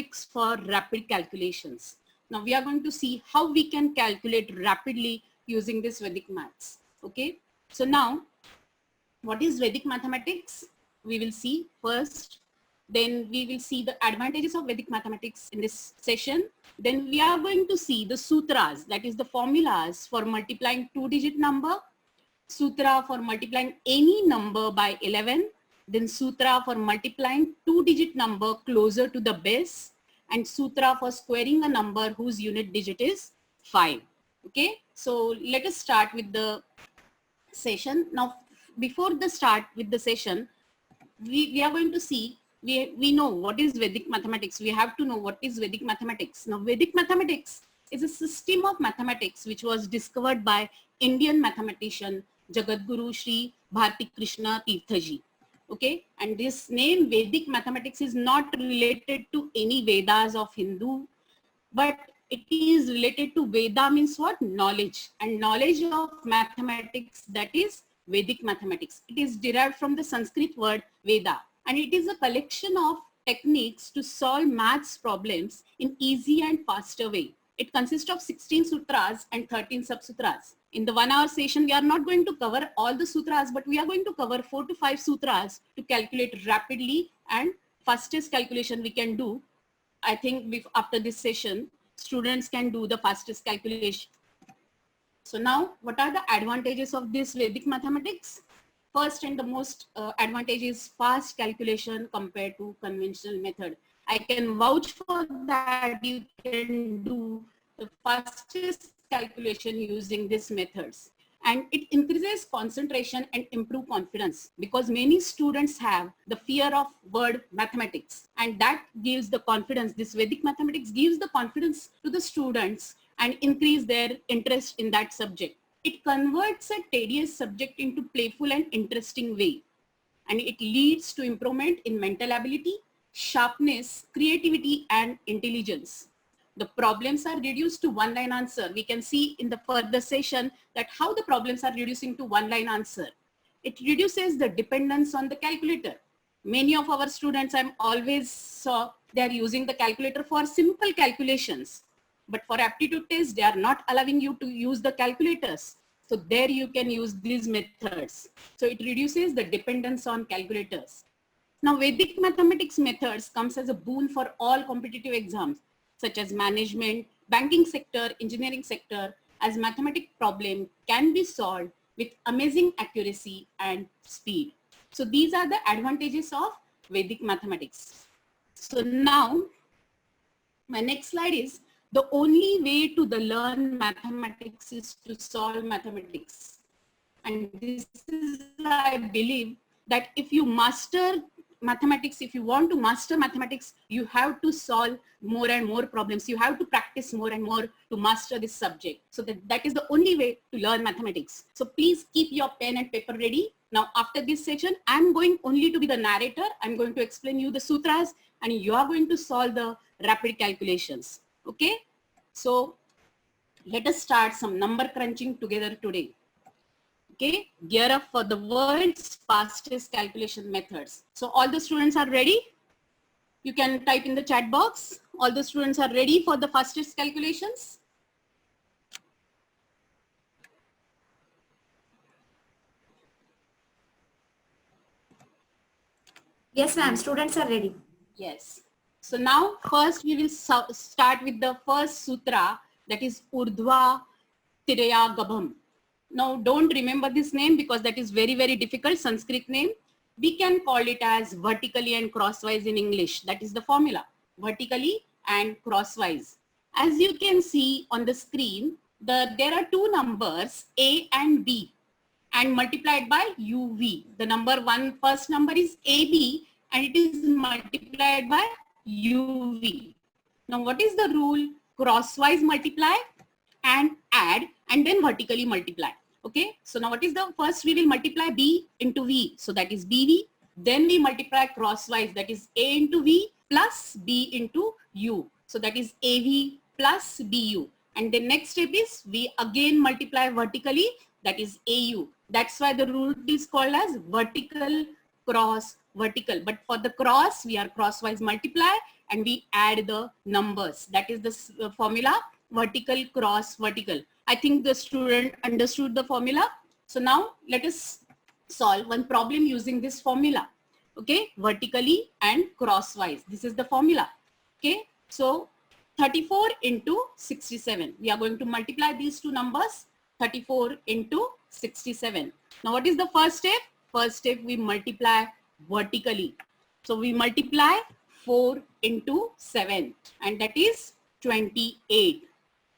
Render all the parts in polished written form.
mathematics for rapid calculations. Now we are going to see how we can calculate rapidly using this Vedic maths. Okay, so now what is Vedic mathematics? We will see first. Then we will see the advantages of Vedic mathematics in this session. Then we are going to see the sutras, that is the formulas for multiplying two-digit number, sutra for multiplying any number by 11, then sutra for multiplying two-digit number closer to the base, and sutra for squaring a number whose unit digit is 5. Okay, so let us start with the session. Now, before the start with the session, we are going to see, we know what is Vedic mathematics. We have to know what is Vedic mathematics. Now, Vedic mathematics is a system of mathematics which was discovered by Indian mathematician Jagadguru Sri Bharti Krishna Tirthaji. Okay, and this name Vedic mathematics is not related to any Vedas of Hindu, but it is related to Veda means what? Knowledge, and knowledge of mathematics, that is Vedic mathematics. It is derived from the Sanskrit word Veda, and it is a collection of techniques to solve maths problems in easy and faster way. It consists of 16 sutras and 13 sub-sutras. In the 1 hour session, we are not going to cover all the sutras, but we are going to cover 4 to 5 sutras to calculate rapidly, and fastest calculation we can do. I think after this session, students can do the fastest calculation. So now, what are the advantages of this Vedic mathematics? First and the most advantage is fast calculation compared to conventional method. I can vouch for that. You can do the fastest calculation using these methods. And it increases concentration and improve confidence, because many students have the fear of word mathematics, and that gives the confidence. This Vedic mathematics gives the confidence to the students and increase their interest in that subject. It converts a tedious subject into playful and interesting way, and it leads to improvement in mental ability, sharpness, creativity, and intelligence. The problems are reduced to one-line answer. We can see in the further session that how the problems are reducing to one-line answer. It reduces the dependence on the calculator. Many of our students, I'm always saw, they are using the calculator for simple calculations. But for aptitude test, they are not allowing you to use the calculators. So there you can use these methods. So it reduces the dependence on calculators. Now, Vedic mathematics methods comes as a boon for all competitive exams, such as management, banking sector, engineering sector, as mathematical problem can be solved with amazing accuracy and speed. So these are the advantages of Vedic mathematics. So now, my next slide is, the only way to learn mathematics is to solve mathematics. And this is, I believe, that if you master mathematics, if you want to master mathematics, you have to solve more and more problems. You have to practice more and more to master this subject. So that is the only way to learn mathematics. So please keep your pen and paper ready. Now, after this session, I'm going only to be the narrator. I'm going to explain you the sutras, and you are going to solve the rapid calculations. Okay? So let us start some number crunching together today. Okay, gear up for the world's fastest calculation methods. So all the students are ready? You can type in the chat box. All the students are ready for the fastest calculations? Yes, ma'am. Students are ready. Yes. So now first we will start with the first sutra, that is Urdhva Tiraya Gabham. Now don't remember this name because that is very, very difficult Sanskrit name. We can call it as vertically and crosswise in English. That is the formula, vertically and crosswise. As you can see on the screen, there are two numbers, A and B, and multiplied by UV. The first number is AB, and it is multiplied by UV. Now what is the rule? Crosswise multiply and add, and then vertically multiply. Okay, so now what is the first? We will multiply B into V, so that is BV. Then we multiply crosswise, that is A into V plus B into U, so that is AV plus BU. And the next step is we again multiply vertically, that is AU. That's why the root is called as vertical cross, vertical. But for the cross, we are crosswise multiply and we add the numbers. That is the formula, vertical cross vertical. I think the student understood the formula. So now let us solve one problem using this formula. Okay, vertically and crosswise. This is the formula. Okay, so 34 into 67. We are going to multiply these two numbers, 34 into 67. Now what is the first step? First step, we multiply vertically. So we multiply 4 into 7 and that is 28.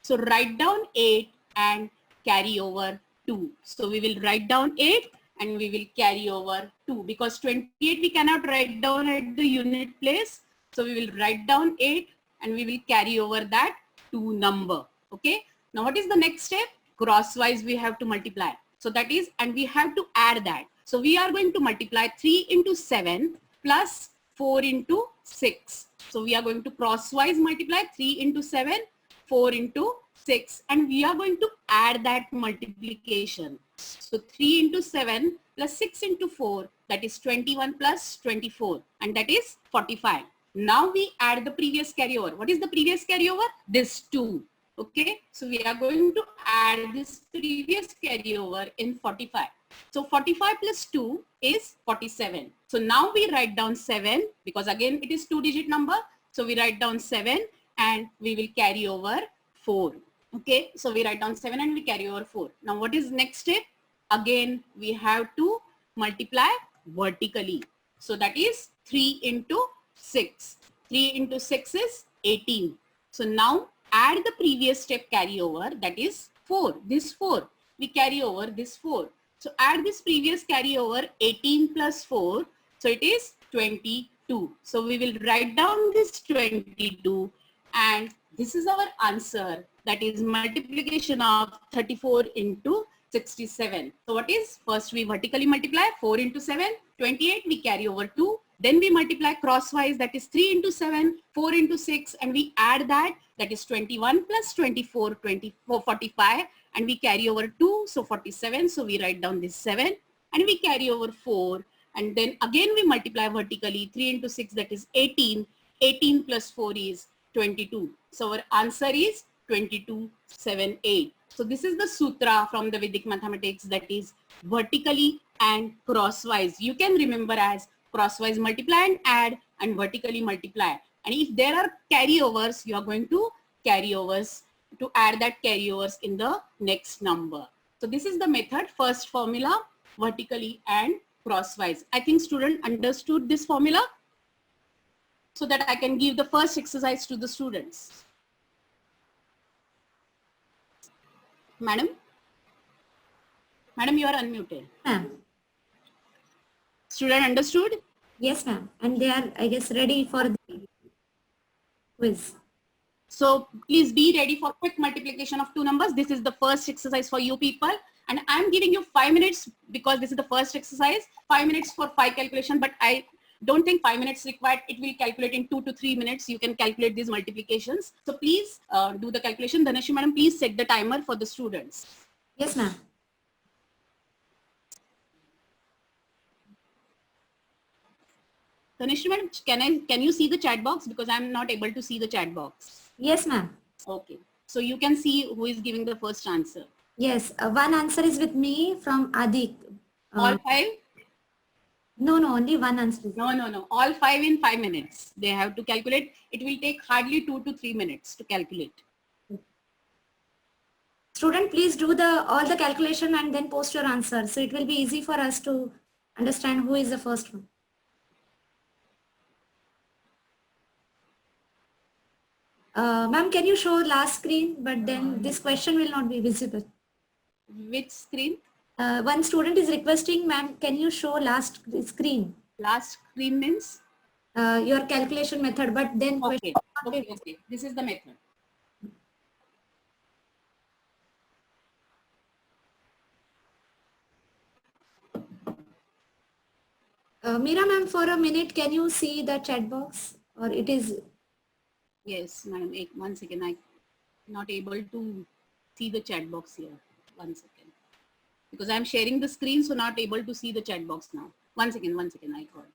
So write down 8 and carry over 2. So we will write down 8 and we will carry over 2 because 28 we cannot write down at the unit place. So we will write down 8 and we will carry over that 2 number. Okay. Now what is the next step? Crosswise we have to multiply. So that is, and we have to add that. So we are going to multiply 3 into 7 plus 4 into 6. So we are going to crosswise multiply 3 into 7, 4 into 6, and we are going to add that multiplication. So 3 into 7 plus 6 into 4, that is 21 plus 24, and that is 45. Now we add the previous carryover. What is the previous carryover? This 2. Okay, so we are going to add this previous carryover in 45. So 45 plus 2 is 47. So now we write down 7 because again it is 2-digit number. So we write down 7 and we will carry over 4. Okay, so we write down 7 and we carry over 4. Now what is next step? Again, we have to multiply vertically. So that is 3 into 6. 3 into 6 is 18. So now add the previous step carry over, that is 4. This 4. We carry over this 4. So add this previous carry over 18 plus 4. So it is 22. So we will write down this 22 and this is our answer. That is multiplication of 34 into 67. So what is? First we vertically multiply 4 into 7, 28, we carry over 2. Then we multiply crosswise, that is 3 into 7, 4 into 6, and we add that is 21 plus 24, 45, and we carry over 2, so 47. So we write down this 7 and we carry over 4. And then again we multiply vertically, 3 into 6, that is 18. 18 plus 4 is 22. So our answer is 2278. So this is the sutra from the Vedic mathematics, that is vertically and crosswise. You can remember as crosswise multiply and add and vertically multiply. And if there are carryovers, you are going to carryovers to add that carryovers in the next number. So this is the method, first formula, vertically and crosswise. I think student understood this formula so that I can give the first exercise to the students. Madam? Madam, you are unmuted. Ma'am. Student understood? Yes, ma'am. And they are, I guess, ready for the quiz. So please be ready for quick multiplication of two numbers. This is the first exercise for you people. And I'm giving you 5 minutes because this is the first exercise. 5 minutes for 5 calculation, but I don't think 5 minutes required. It will calculate in 2 to 3 minutes. You can calculate these multiplications. So please do the calculation. Dhanashri madam, please set the timer for the students. Yes, ma'am. Dhanashri madam, can you see the chat box? Because I'm not able to see the chat box. Yes, ma'am. Okay. So you can see who is giving the first answer. Yes, one answer is with me from Adik. All 5? No, only one answer. No. All 5 in 5 minutes. They have to calculate. It will take hardly 2 to 3 minutes to calculate. Student, please do all the calculation and then post your answer. So it will be easy for us to understand who is the first one. Ma'am, can you show last screen? But then this question will not be visible. Which screen? One student is requesting, ma'am, can you show last screen? Last screen means? Your calculation method, but then... Okay. This is the method. Meera ma'am, for a minute, can you see the chat box? Or it is... Yes, madam. 1 second. I'm not able to see the chat box here. 1 second. Because I'm sharing the screen, so not able to see the chat box now. One second, I got it.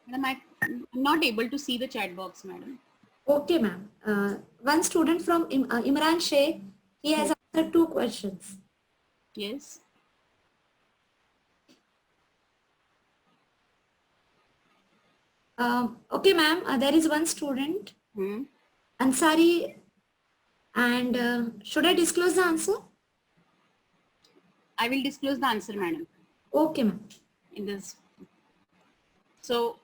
Madam, I'm not able to see the chat box, madam. Okay, ma'am. One student from Imran Sheikh, he has answered 2 questions. Yes. Okay, ma'am. There is one student, Ansari, and should I disclose the answer? I will disclose the answer, madam, Okay, ma'am. in this. So,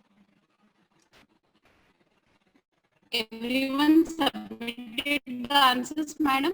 everyone submitted the answers, madam.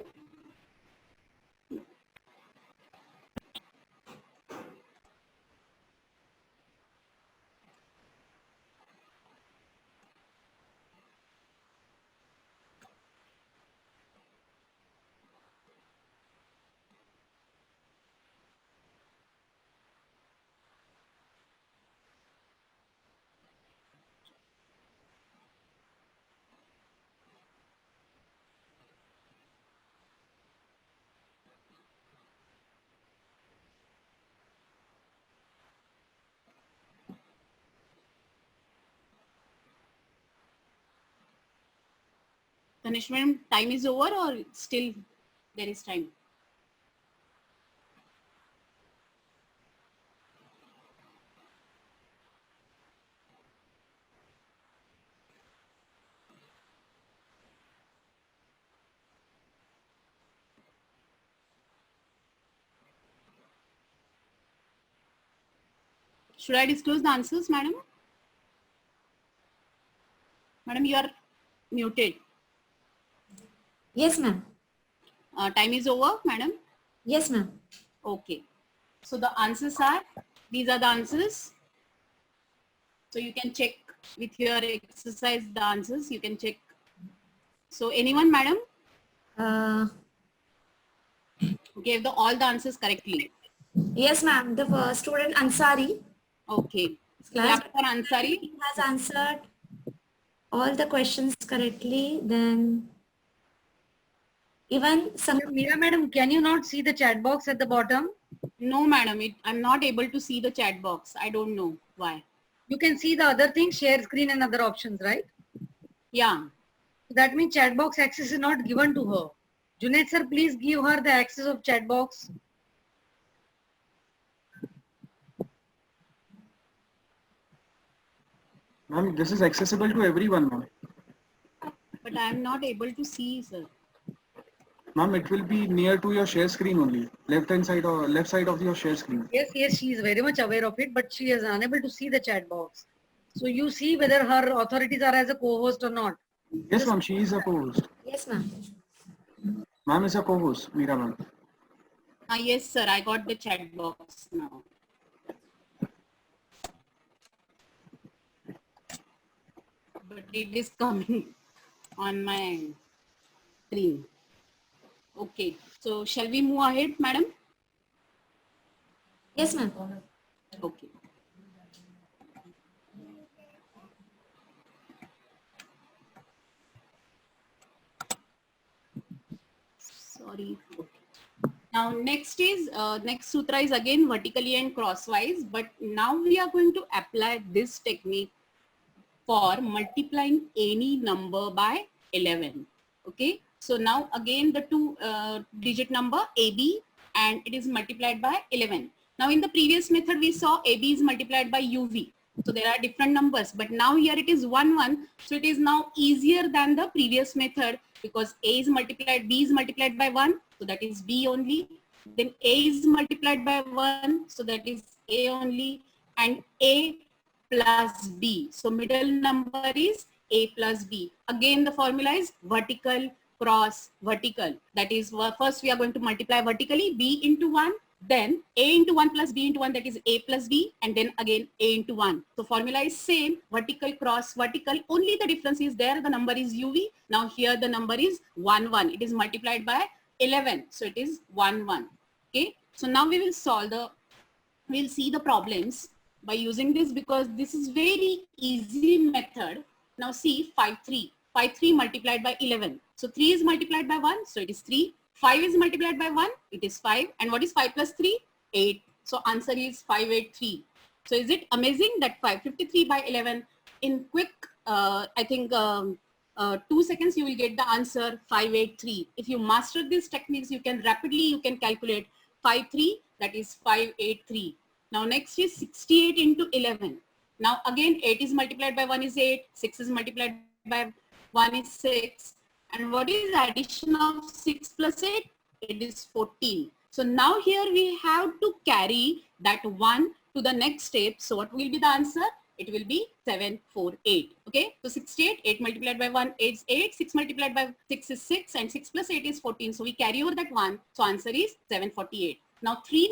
Tanish madam, time is over or still there is time? Should I disclose the answers, madam? Madam, you are muted. Yes, ma'am. Time is over, madam. Yes, ma'am. Okay. So the answers are, these are the answers. So you can check with your exercise the answers. You can check. So anyone, madam, gave all the answers correctly? Yes, ma'am. The student Ansari. Okay. Class, Clap for Ansari. he has answered all the questions correctly. Then even some. Meera madam, can you not see the chat box at the bottom? No, madam. I'm not able to see the chat box. I don't know why. You can see the other things, share screen and other options, right? Yeah. That means chat box access is not given to her. Junaid sir, please give her the access of chat box. Ma'am, this is accessible to everyone, ma'am. But I am not able to see, sir. Ma'am, it will be near to your share screen only, left side of your share screen. Yes, she is very much aware of it, but she is unable to see the chat box. So you see whether her authorities are as a co-host or not. Yes, ma'am, she is a co-host. Yes, ma'am. Ma'am is a co-host, Meera ma'am. Yes, sir. I got the chat box now. But it is coming on my screen. Okay. So shall we move ahead, madam? Yes, ma'am. Okay. Sorry. Okay. Now next sutra is again vertically and crosswise, but now we are going to apply this technique for multiplying any number by 11. Okay. So now again the two digit number AB, and it is multiplied by 11. Now in the previous method we saw AB is multiplied by UV. So there are different numbers, but now here it is 1, 1. So it is now easier than the previous method because A is multiplied, B is multiplied by 1. So that is B only. Then A is multiplied by 1. So that is A only. And A plus B. So middle number is A plus B. Again, the formula is vertical cross vertical. That is, first we are going to multiply vertically B into 1. Then A into 1 plus B into 1, that is A plus B, and then again A into 1. So formula is same, vertical cross vertical. Only the difference is there, the number is UV. Now here the number is 1, 1. It is multiplied by 11. So it is 1, 1. Okay. So now we will we'll see the problems. by using this, because this is very easy method. Now see 5 3. 5 3 multiplied by 11. So 3 is multiplied by 1. So it is 3. 5 is multiplied by 1. It is 5. And what is 5 plus 3? 8. So answer is 583. So is it amazing that 553 by 11 in quick, I think 2 seconds you will get the answer 583. If you master these techniques, you can calculate 5 3, that is 583. Now next is 68 into 11. Now again 8 is multiplied by 1 is 8, 6 is multiplied by 1 is 6. And what is addition of 6 plus 8? It is 14. So now here we have to carry that 1 to the next step. So what will be the answer? It will be 748. Okay, so 68, 8 multiplied by 1 is 8, 6 multiplied by 6 is 6, and 6 plus 8 is 14. So we carry over that 1. So answer is 748. Now 3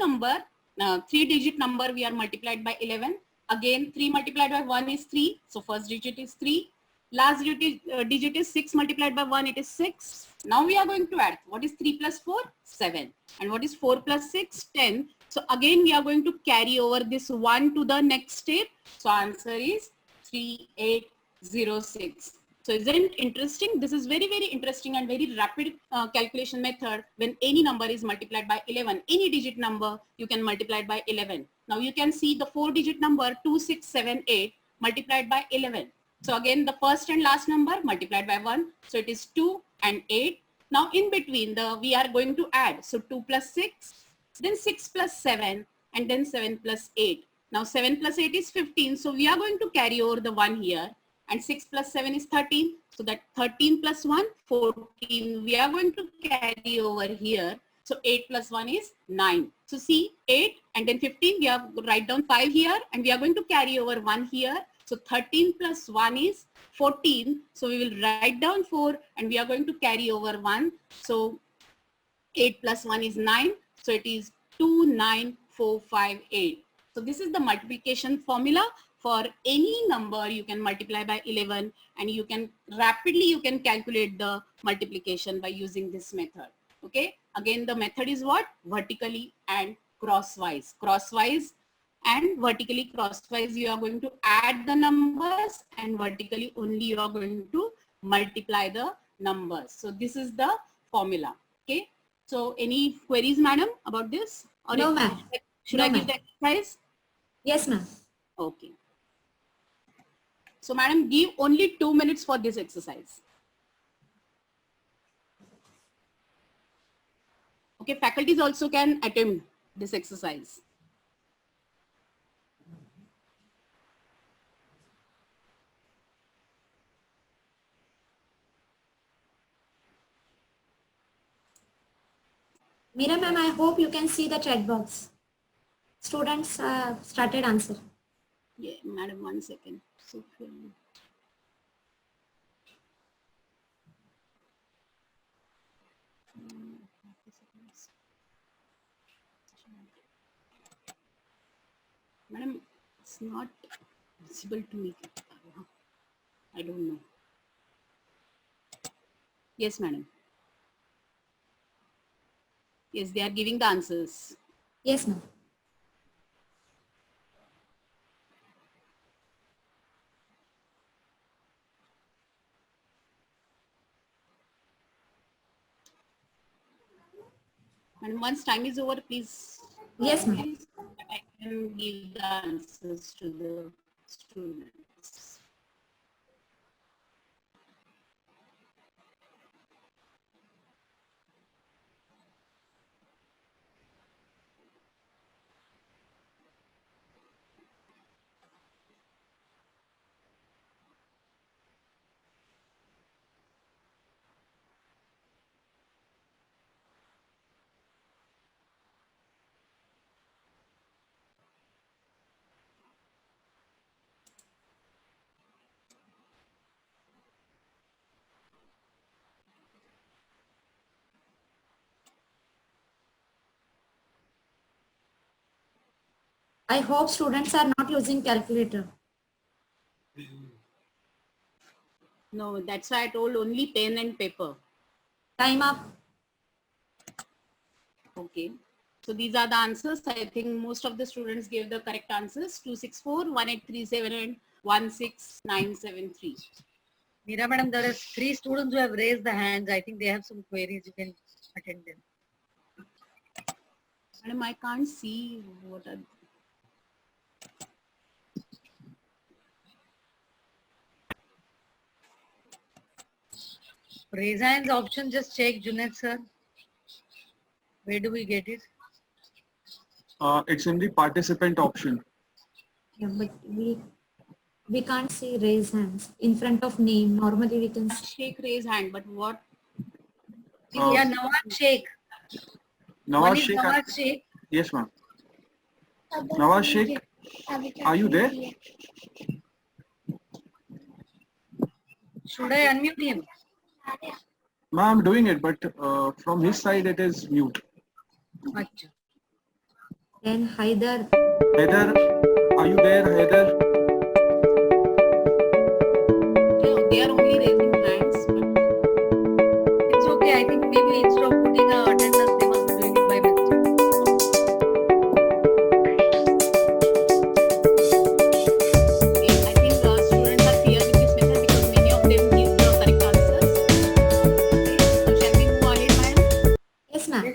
digit number we are multiplied by 11. Again 3 multiplied by 1 is 3. So first digit is 3. Last digit is 6 multiplied by 1, it is 6. Now we are going to add. What is 3 plus 4? 7. And what is 4 plus 6? 10. So again we are going to carry over this 1 to the next step. So answer is 3806. So isn't it interesting? This is very, very interesting and very rapid calculation method. When any number is multiplied by 11, any digit number, you can multiply it by 11. Now you can see the 4-digit number 2678 multiplied by 11. So again, the first and last number multiplied by 1. So it is 2 and 8. Now in between, we are going to add. So 2 plus 6, then 6 plus 7, and then 7 plus 8. Now 7 plus 8 is 15. So we are going to carry over the 1 here. And 6 plus 7 is 13. So that 13 plus 1, 14. We are going to carry over here. So 8 plus 1 is 9. So see 8 and then 15. We have write down 5 here. And we are going to carry over 1 here. So 13 plus 1 is 14. So we will write down 4 and we are going to carry over 1. So 8 plus 1 is 9. So it is 29458. So this is the multiplication formula. For any number you can multiply by 11 and you can rapidly calculate the multiplication by using this method. Okay. Again, the method is what? Vertically and crosswise. Crosswise and vertically crosswise you are going to add the numbers, and vertically only you are going to multiply the numbers. So this is the formula. Okay. So any queries, madam, about this? Or No, ma'am. Should No, I give ma'am. the exercise? Yes, ma'am. Okay. So madam, give only 2 minutes for this exercise. Okay, faculties also can attempt this exercise. Meera ma'am, I hope you can see the chat box. Students started answer. Yeah, madam, 1 second. So, madam, it's not visible to me. I don't know. Yes, madam. Yes, they are giving the answers. Yes, ma'am. And once time is over, please. Yes, ma'am. I can give the answers to the students. I hope students are not using calculator. No, that's why I told only pen and paper. Time up. Okay. So So these are the answers. I think most of the students gave the correct answers. 264, 1837 and 16973. Meera madam, there are 3 students who have raised the hands. I think they have some queries. You can attend them. Madam, I can't see what are. Raise hands option, just check, Junaid sir. Where do we get it? It's in the participant option. Yeah, but we can't see raise hands in front of name. Normally we can see. Sheikh raise hand, but what? Yeah, Nawaz Sheikh. One Nawaz is Sheikh. Nawaz Sheikh. Yes, ma'am. Nawaz Sheikh, are you there? Should I unmute him? Ma'am, I'm doing it, but from his side it is mute. Achha. Then Haidar. Heather, are you there, Heather? No, they are only raising hands. But It's okay. I think maybe instead of putting a attendance, they must be doing it by mistake. okay, I think students are clear with this method because many of them give the correct answers. Okay, so shall we move ahead, ma'am? Yes, ma'am.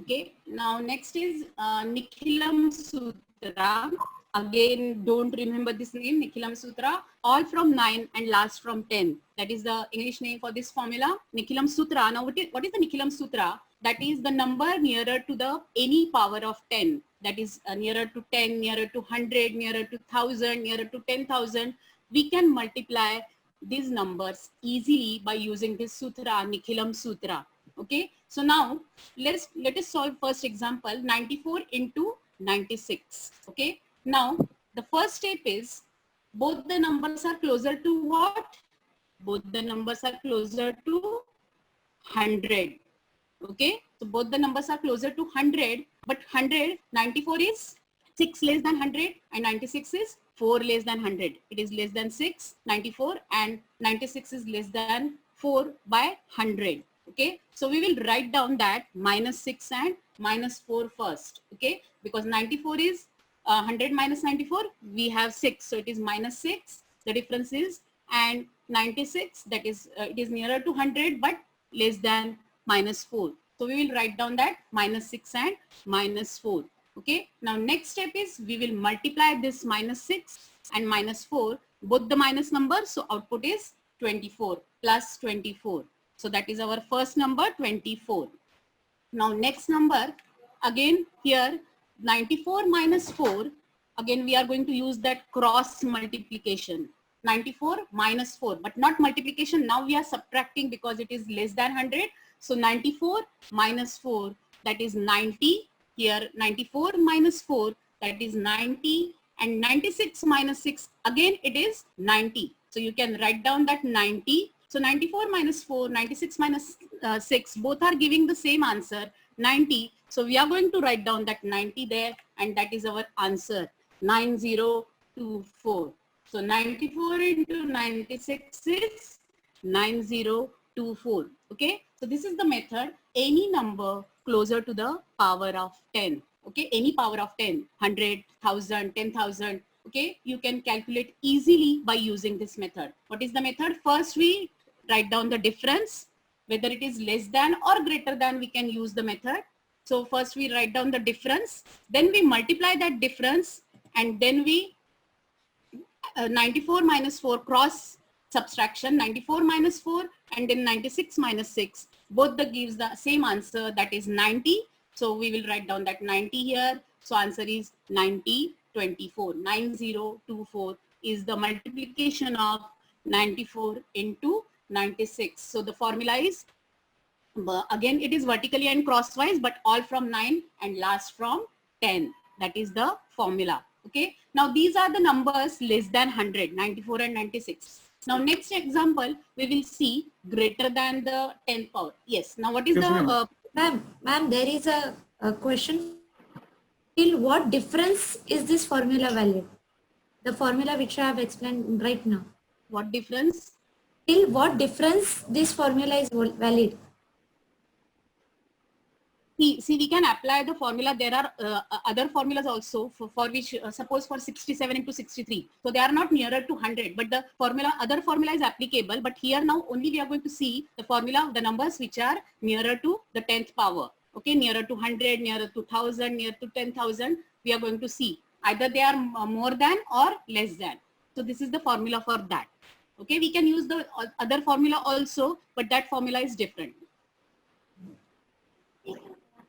Okay, now next is Nikhilam Sutra. Again, don't remember this name, Nikhilam Sutra. All from 9 and last from 10. That is the English name for this formula, Nikhilam Sutra. Now, what is the Nikhilam Sutra? That is the number nearer to the any power of 10. That is nearer to 10, nearer to 100, nearer to 1000, nearer to 10,000. We can multiply these numbers easily by using this sutra, Nikhilam Sutra. Okay, so now let us solve first example, 94 into 96. Okay, now the first step is both the numbers are closer to what? Both the numbers are closer to 100. Okay, so both the numbers are closer to 100, but 100, 94 is 6 less than 100 and 96 is 4 less than 100. It is less than 6, 94 and 96 is less than 4 by 100. Okay, so we will write down that minus 6 and minus 4 first. Okay, because 94 is 100 minus 94, we have 6. So it is minus 6. The difference is, and 96, that is, it is nearer to 100 but less than minus 4. So we will write down that minus 6 and minus 4. Okay, now next step is we will multiply this minus 6 and minus 4, both the minus numbers. So output is 24 plus 24. So that is our first number, 24. Now next number, again here 94 minus 4, again we are going to use that cross multiplication. 94 minus 4, but not multiplication. Now we are subtracting because it is less than 100. So 94 minus 4, that is 90. Here 94 minus 4, that is 90, and 96 minus 6, again it is 90. So you can write down that 90. So 94 minus 4, 96 minus 6, both are giving the same answer, 90. So we are going to write down that 90 there, and that is our answer, 9024. So 94 into 96 is 9024. Okay, so this is the method, any number closer to the power of 10. Okay, any power of 10, 100, 1000, 10,000. Okay, you can calculate easily by using this method. What is the method? First we write down the difference, whether it is less than or greater than, we can use the method. So first we write down the difference, then we multiply that difference, and then we 94 minus 4 cross subtraction, 94 minus 4 and then 96 minus 6, both the gives the same answer, that is 90. So we will write down that 90 here. So answer is 9024. 9024 is the multiplication of 94 into 96. So the formula is, again it is vertically and crosswise, but all from 9 and last from 10. That is the formula. Okay, now these are the numbers less than 100, 94 and 96. Now next example, we will see greater than the 10th power. Yes, now what is Yes, the... Ma'am, there is a question. Till what difference is this formula valid? The formula which I have explained right now. What difference? till what difference this formula is valid? See, we can apply the formula. There are other formulas also for which, suppose for 67 into 63. So they are not nearer to 100, but the formula, other formula is applicable. But here now only we are going to see the formula of the numbers which are nearer to the 10th power. Okay, nearer to 100, nearer to 1000, near to 10,000. We are going to see either they are more than or less than. So this is the formula for that. Okay, we can use the other formula also, but that formula is different.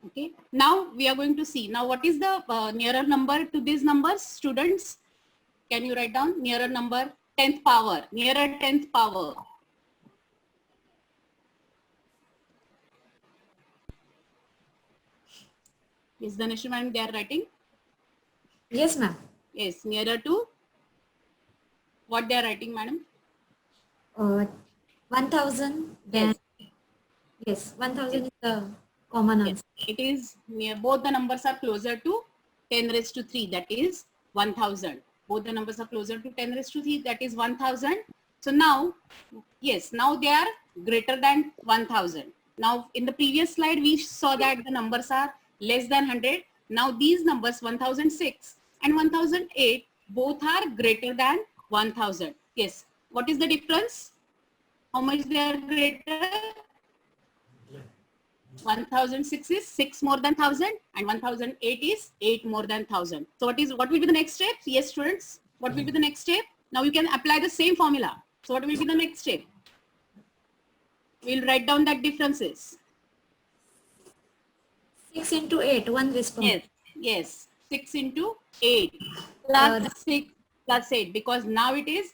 Okay, now we are going to see now what is the nearer number to these numbers. Students, can you write down nearer number 10th power, nearer 10th power? Is the Dhanashri madam they are writing? Yes, ma'am. Yes, nearer to what they are writing, madam? 1000. Then yes, 1000 is the common Yes, answer. it is near, both the numbers are closer to 10 raised to 3, that is 1000. Both the numbers are closer to 10 raised to 3, that is 1000. So now, yes, now they are greater than 1000. Now in the previous slide, we saw that the numbers are less than 100. Now these numbers 1006 and 1008, both are greater than 1000. Yes, what is the difference? How much they are greater? 1006 is 6 more than 1000 and 1008 is 8 more than 1000. So what will be the next step? Yes, students, what will be the next step? Now you can apply the same formula. So what will be the next step? We'll write down that differences. 6 into 8, one response. Yes, 6 into 8 plus 6 plus 8, because now it is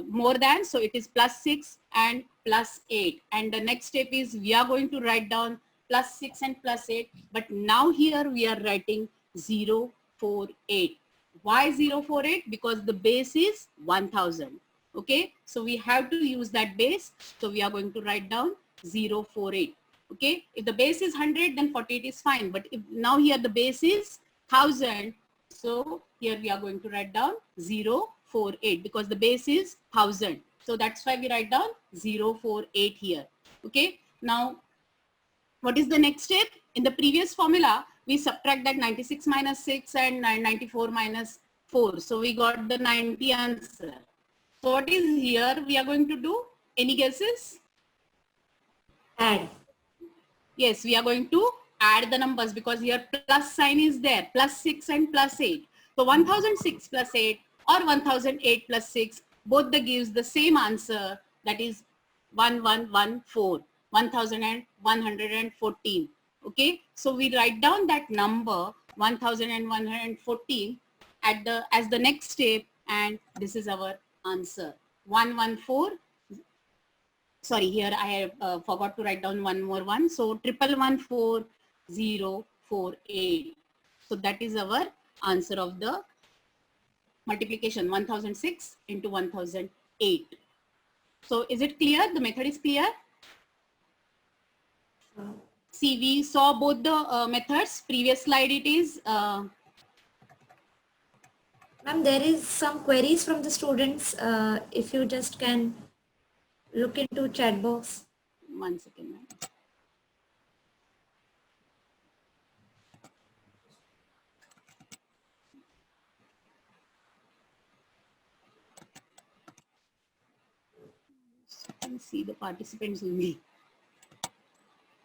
more than, so it is plus 6 and plus 8. And the next step is we are going to write down plus 6 and plus 8. But now here we are writing 048. Why 048? Because the base is 1000. Okay, so we have to use that base. So we are going to write down 048. Okay, if the base is 100, then 48 is fine. But if now here the base is 1000, so here we are going to write down 048 because the base is 1000. So that's why we write down 048 here. Okay, now what is the next step? In the previous formula, we subtract that 96 minus 6 and 94 minus 4. So we got the 90 answer. So what is here we are going to do? Any guesses? Add. Yes, we are going to add the numbers because here plus sign is there, plus 6 and plus 8. So 1006 plus 8 or 1008 plus 6, both the gives the same answer, that is 1114, 1114. Okay, so we write down that number 1114 at the as the next step, and this is our answer 114. Sorry, here I have forgot to write down one more one. So 114048. So that is our answer of the multiplication 1006 into 1008. So is it clear? The method is clear? See, we saw both the methods. Previous slide it is. Ma'am, there is some queries from the students. If you just can look into chat box. 1 second. Ma'am. You can see the participants only.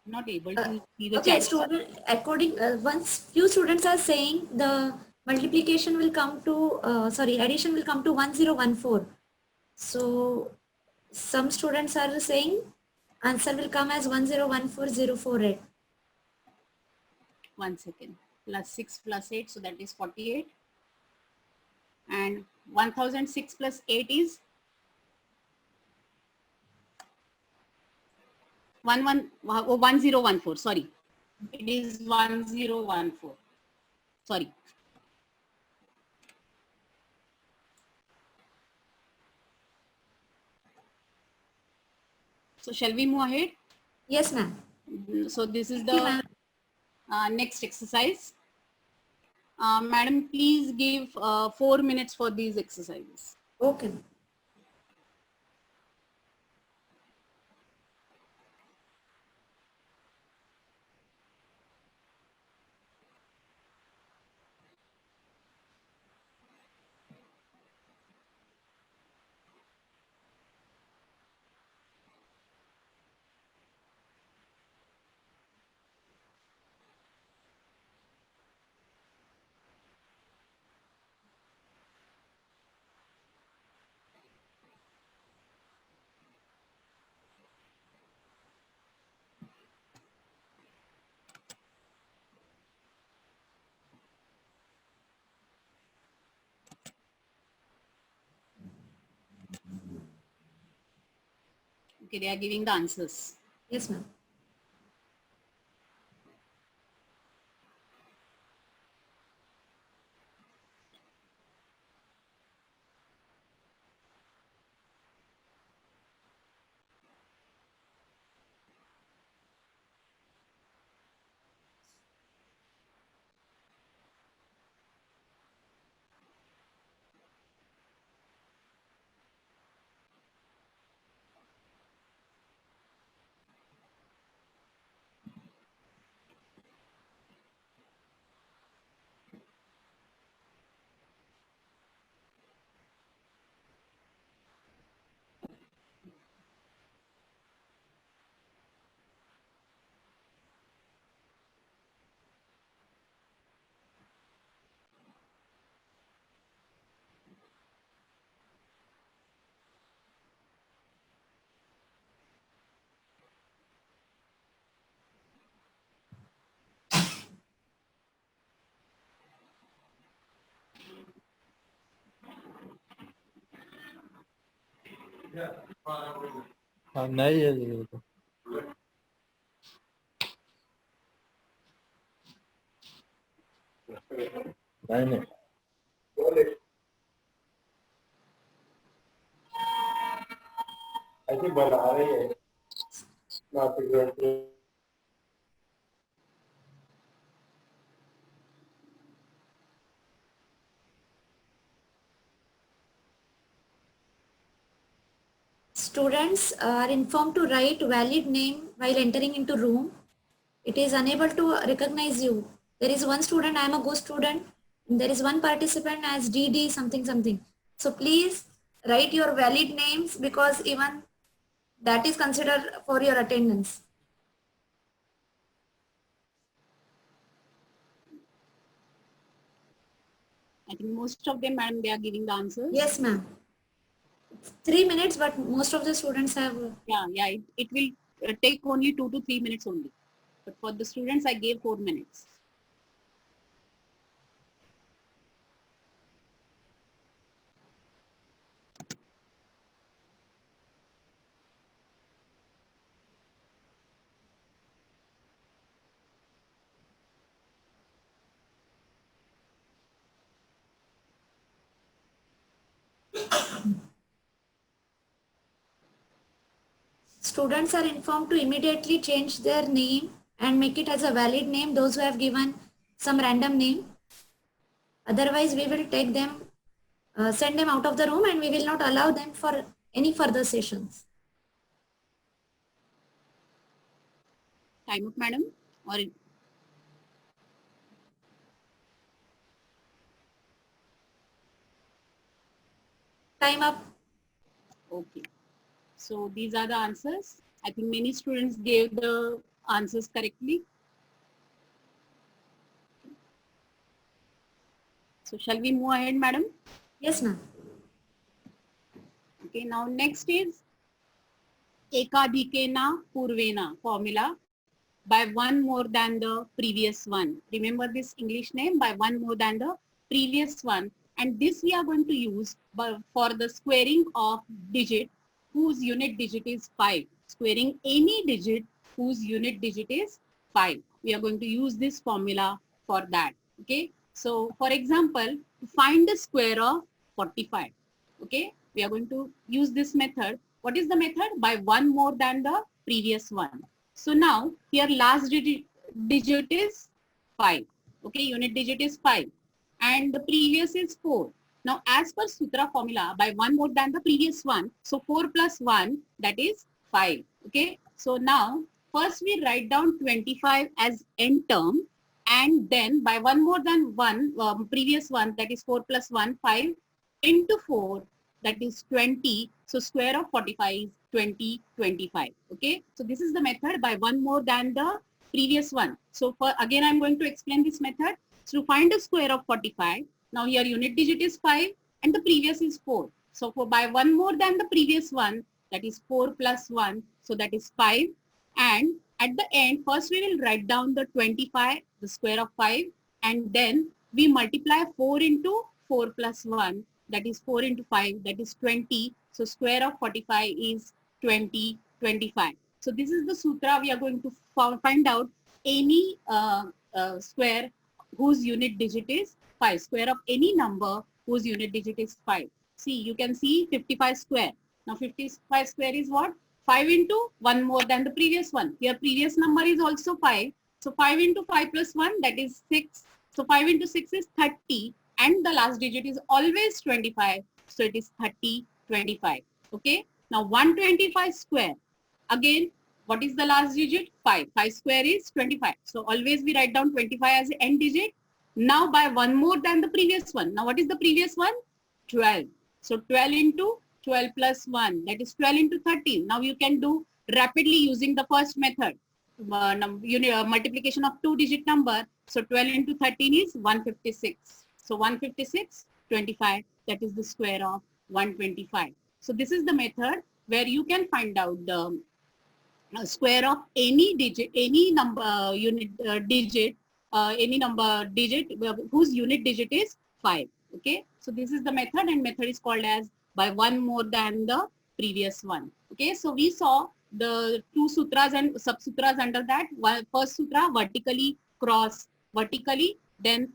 Not able to see the Okay, chat. student, according, once few students are saying the multiplication will come to, addition will come to 1014. So some students are saying answer will come as 1014048. 1 second. Plus 6 plus 8, so that is 48. And 1006 plus 8 is 1014. Sorry, it is 1014. Sorry. So shall we move ahead? Yes, ma'am. So this is Thank you, the ma'am. next exercise. Madam, please give 4 minutes for these exercises. Okay. Okay, they are giving the answers. Yes, ma'am. हाँ नहीं है ये तो नहीं नहीं ऐसे बना रही है ना फिर Students are informed to write valid name while entering into room. It is unable to recognize you. There is one student, I am a ghost student. And there is one participant as DD something something. So please write your valid names because even that is considered for your attendance. I think most of them, madam, they are giving the answers. Yes, ma'am. 3 minutes, but most of the students have. Yeah, it will take only 2 to 3 minutes only. But for the students, I gave 4 minutes. Students are informed to immediately change their name and make it as a valid name, those who have given some random name. Otherwise, we will take them, send them out of the room and we will not allow them for any further sessions. Time up, madam? Or Time up. okay. So these are the answers. I think many students gave the answers correctly. So shall we move ahead, madam? Yes, ma'am. Okay, now next is Ekadhikena Purvena formula by one more than the previous one. Remember this English name, by one more than the previous one. And this we are going to use for the squaring of digit whose unit digit is 5. Squaring any digit whose unit digit is 5. We are going to use this formula for that. Okay. So for example, to find the square of 45. Okay. We are going to use this method. What is the method? By one more than the previous one. So now here last digit is 5. Okay. Unit digit is 5. And the previous is 4. Now, as per Sutra formula, by one more than the previous one, so 4 plus 1, that is 5. Okay. So now, first we write down 25 as n term, and then by one more than one, previous one, that is 4 plus 1, 5 into 4, that is 20. So square of 45 is 20, 25. Okay. So this is the method by one more than the previous one. So for again, I'm going to explain this method. So to find the square of 45, now here unit digit is 5 and the previous is 4. So for by one more than the previous one, that is 4 plus 1, so that is 5. And at the end, first we will write down the 25, the square of 5, and then we multiply 4 into 4 plus 1, that is 4 into 5, that is 20. So square of 45 is 20, 25. So this is the sutra we are going to find out any square whose unit digit is 5. Square of any number whose unit digit is 5. See, you can see 55 square. Now 55 square is what? 5 into 1 more than the previous one. Your previous number is also 5. So 5 into 5 plus 1, that is 6. So 5 into 6 is 30. And the last digit is always 25. So it is 30, 25. Okay. Now 125 square. Again, what is the last digit? 5. 5 square is 25. So always we write down 25 as the end digit. Now by 1 more than the previous one. Now what is the previous one? 12. So 12 into 12 plus 1. That is 12 into 13. Now you can do rapidly using the first method. Multiplication of 2-digit number. So 12 into 13 is 156. So 156, 25. That is the square of 125. So this is the method where you can find out the square of any digit, any number digit, any number digit whose unit digit is 5. Okay, so this is the method, and method is called as by 1 more than the previous one. Okay, so we saw the 2 sutras and sub sutras under that. First sutra, vertically cross vertically, then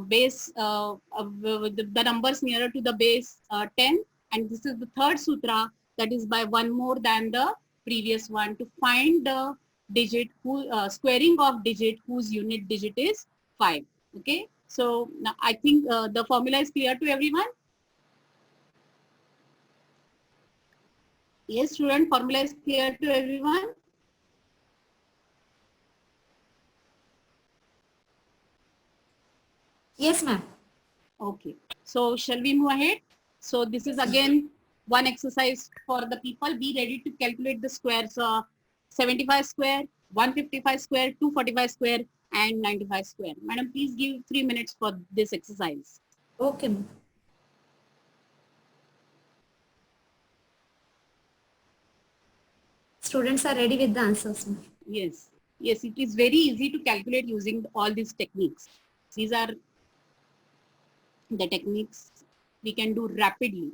base the numbers nearer to the base 10, and this is the third sutra, that is by 1 more than the previous one, to find the digit squaring of digit whose unit digit is 5. Okay, so now I think the formula is clear to everyone. Yes, student, formula is clear to everyone. Yes, ma'am. Okay, so shall we move ahead? So this is again one exercise for the people. Be ready to calculate the squares of 75 square, 155 square, 245 square, and 95 square. Madam, please give 3 minutes for this exercise. Okay, ma'am. Students are ready with the answers, ma'am. Yes, yes, it is very easy to calculate using all these techniques. These are the techniques we can do rapidly.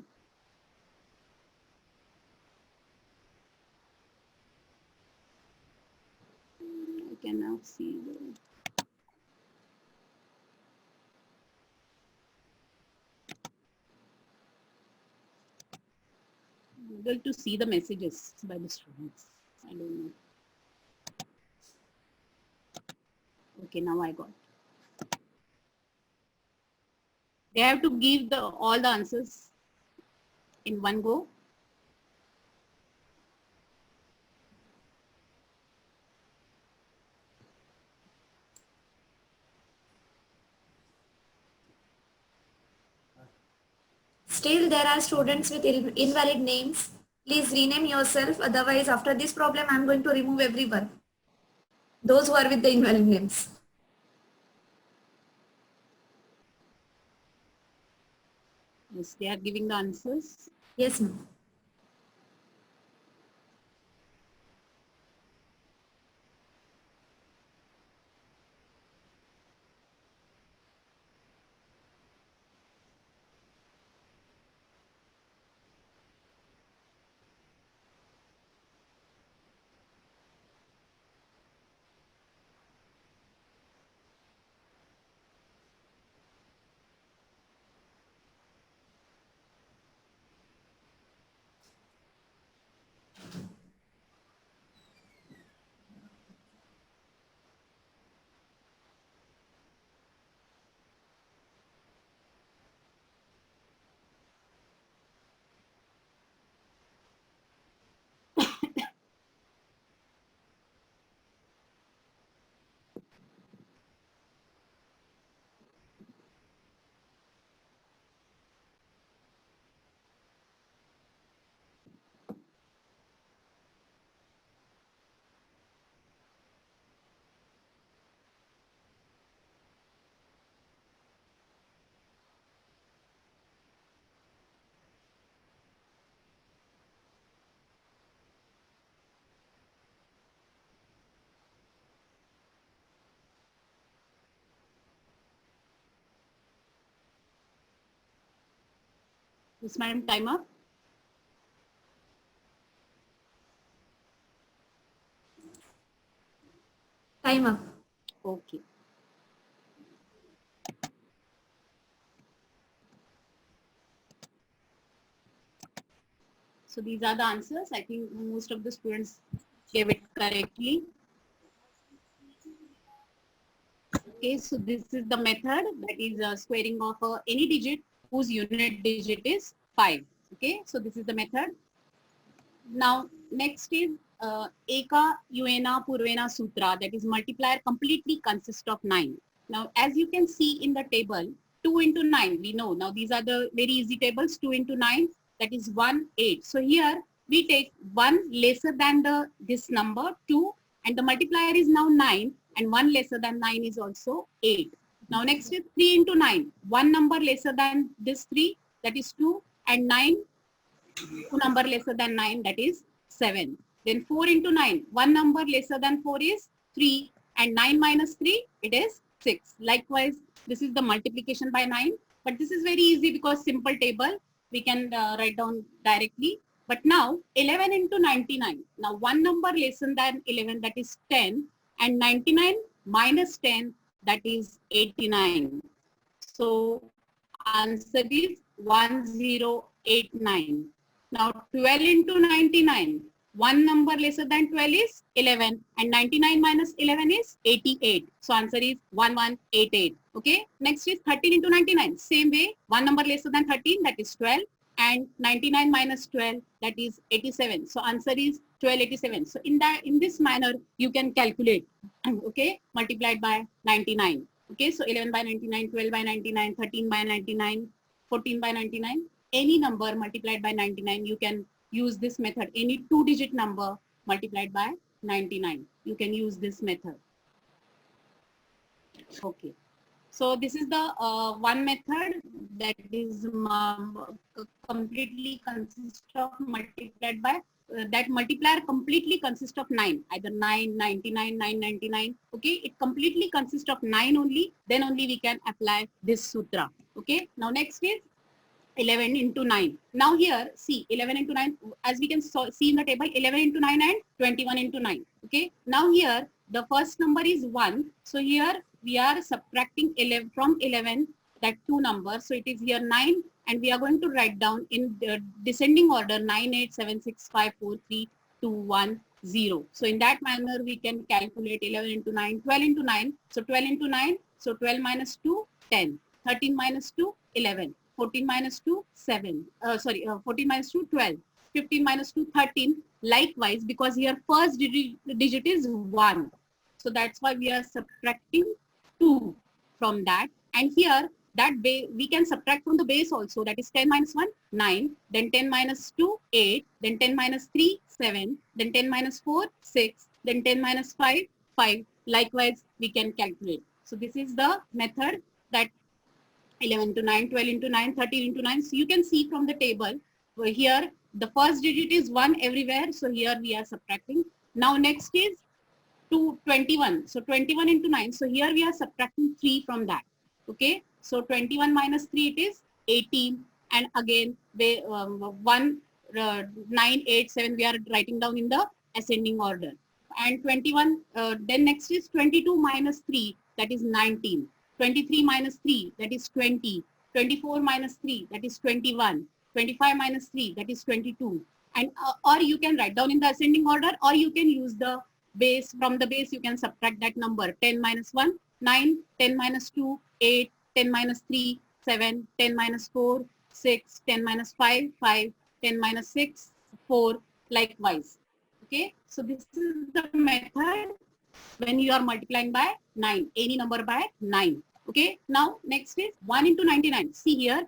I can now see Google to see the messages by the students. I don't know. Okay, now I got. They have to give all the answers in one go. Still, there are students with invalid names. Please rename yourself. Otherwise, after this problem, I'm going to remove everyone. Those who are with the invalid names. Yes, they are giving the answers. Yes, ma'am. Yes, madam, time up. Time up. Okay. So these are the answers. I think most of the students gave it correctly. Okay, so this is the method that is squaring of any digit whose unit digit is 5. Okay, so this is the method. Now, next is Eka Yuena Purvena Sutra, that is multiplier completely consists of 9. Now, as you can see in the table, 2 into 9, we know. Now, these are the very easy tables, 2 into 9, that is 1, 8. So here, we take 1 lesser than this number, 2, and the multiplier is now 9, and 1 lesser than 9 is also 8. Now, next is 3 into 9, 1 number lesser than this 3, that is 2, and 9, 2 number lesser than 9, that is 7. Then 4 into 9, 1 number lesser than 4 is 3, and 9 minus 3, it is 6. Likewise, this is the multiplication by 9, but this is very easy because simple table, we can write down directly. But now 11 into 99, now 1 number lesser than 11, that is 10, and 99 minus 10, that is 89. So answer is 1089. Now 12 into 99, 1 number lesser than 12 is 11, and 99 minus 11 is 88. So answer is 1188. Okay. Next is 13 into 99. Same way, 1 number lesser than 13, that is 12, and 99 minus 12, that is 87. So answer is 1287. So in this manner, you can calculate. Okay, multiplied by 99. Okay, so 11 by 99, 12 by 99, 13 by 99, 14 by 99. Any number multiplied by 99, you can use this method. Any 2-digit number multiplied by 99, you can use this method. Okay. So this is the one method that is completely consists of multiplied by, that multiplier completely consists of 9, either 9, 99, 999. Okay, it completely consists of 9 only, then only we can apply this sutra. Okay, now next is 11 into 9. Now here, see, 11 into 9, as we can see in the table, 11 into 9 and 21 into 9. Okay, now here, the first number is 1. So here, we are subtracting 11 from 11, that 2 numbers. So it is here 9, and we are going to write down in the descending order 9, 8, 7, 6, 5, 4, 3, 2, 1, 0. So in that manner, we can calculate 11 into 9, 12 into 9. So 12 into 9, so 12 minus 2, 10. 13 minus 2, 11. 14 minus 2, 7. 14 minus 2, 12. 15 minus 2, 13. Likewise, because here first digit is 1. So that's why we are subtracting 2 from that. And here, that we can subtract from the base also. That is 10 minus 1, 9. Then 10 minus 2, 8. Then 10 minus 3, 7. Then 10 minus 4, 6. Then 10 minus 5, 5. Likewise, we can calculate. So this is the method that 11 into 9, 12 into 9, 13 into 9. So you can see from the table here, the first digit is 1 everywhere. So here we are subtracting. Now next is 21. So 21 into 9. So here we are subtracting 3 from that. Okay. So 21 minus 3, it is 18. And again, 9, 8, 7, we are writing down in the ascending order. And 21, then next is 22 minus 3, that is 19. 23 minus 3, that is 20. 24 minus 3, that is 21. 25 minus 3, that is 22. And or you can write down in the ascending order, or you can use the base. From the base, you can subtract that number. 10 minus 1, 9. 10 minus 2, 8. 10 minus 3, 7. 10 minus 4, 6. 10 minus 5, 5. 10 minus 6, 4. Likewise. Okay. So this is the method when you are multiplying by 9, any number by 9. Okay, now next is 1 into 99. See here,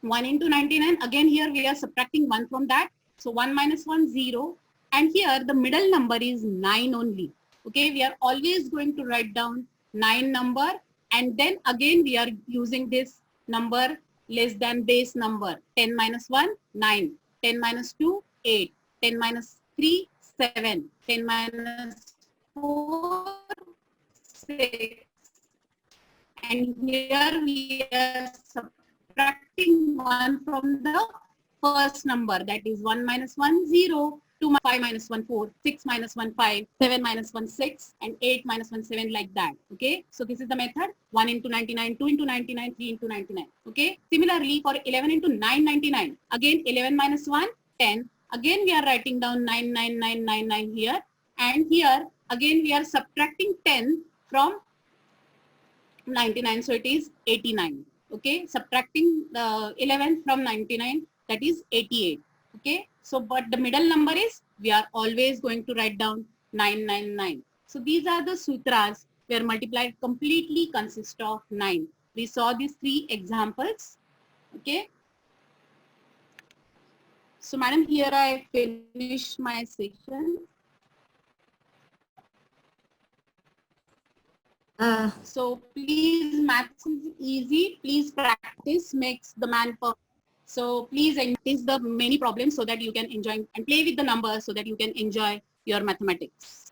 1 into 99. Again here we are subtracting 1 from that. So 1 minus 1, 0. And here the middle number is 9 only. Okay, we are always going to write down 9 number. And then again we are using this number less than base number. 10 minus 1, 9. 10 minus 2, 8. 10 minus 3, 7. 10 minus 4, 6. And here we are subtracting 1 from the first number, that is 1 minus 1, 0. 2 5 minus 1 4, 6 minus 1 5, 7 minus 1 6, and 8 minus 1 7, like that. Okay, so this is the method. 1 into 99, 2 into 99, 3 into 99. Okay, similarly for 11 into 999, again 11 minus 1, 10. Again we are writing down 99999 here, and here again we are subtracting 10 from 99, so it is 89. Okay, subtracting the 11 from 99, that is 88. Okay, so but the middle number is, we are always going to write down 999. So these are the sutras where multiply completely consists of 9. We saw these 3 examples. Okay, so madam, here I finish my section. So please, maths is easy. Please practice makes the man perfect. So please practice the many problems so that you can enjoy, and play with the numbers so that you can enjoy your mathematics.